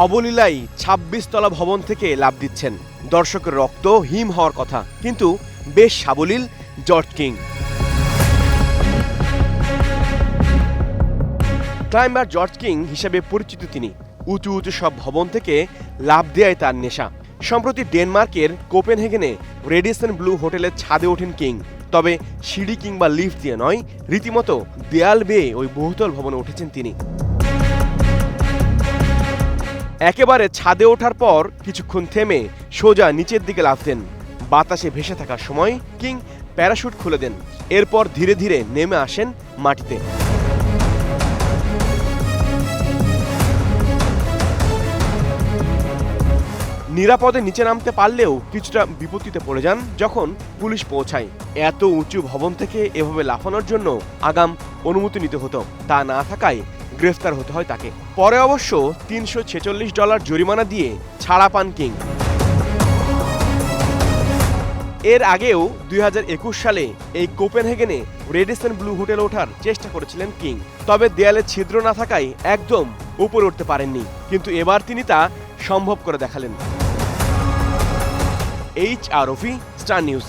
অবলীলায় ২৬ তলা ভবন থেকে লাফ দিচ্ছেন। দর্শকের রক্ত হিম হওয়ার কথা, কিন্তু বেশ সাবলীল George king. Climber George king হিসেবে পরিচিত তিনি। উঁচু উঁচু সব ভবন থেকে লাফ দেয়াই তার নেশা। সম্প্রতি ডেনমার্কের কোপেনহেগেনে রেডিসন ব্লু হোটেলের ছাদে ওঠেন কিং। তবে সিঁড়ি কিংবা লিফট দিয়ে নয়, রীতিমতো দেয়াল বেয়ে ওই বহুতল ভবনে উঠেছেন তিনি। একেবারে ছাদে ওঠার পর কিছুক্ষণ থেমে সোজা নিচের দিকে লাফ দেন। বাতাসে ভেসে থাকার সময় কিং প্যারাশুট খুলে দেন। এরপর ধীরে ধীরে নেমে আসেন মাটিতে। নিরাপদে নিচে নামতে পারলেও কিছুটা বিপত্তিতে পড়ে যান যখন পুলিশ পৌঁছায়। এত উঁচু ভবন থেকে এভাবে লাফানোর জন্য আগাম অনুমতি নিতে হতো, তা না থাকায় গ্রেফতার হতে হয় তাকে। পরে অবশ্য $৩৪৬ জরিমানা দিয়ে ছাড়া পান কিং। এর আগেও ২০২১ সালে এই কোপেনহেগেনে রেডিসন ব্লু হোটেলে ওঠার চেষ্টা করেছিলেন কিং। তবে দেয়ালে ছিদ্র না থাকায় একদম উপরে উঠতে পারেননি, কিন্তু এবার তিনি তা সম্ভব করে দেখালেন। HR Rafi, star news.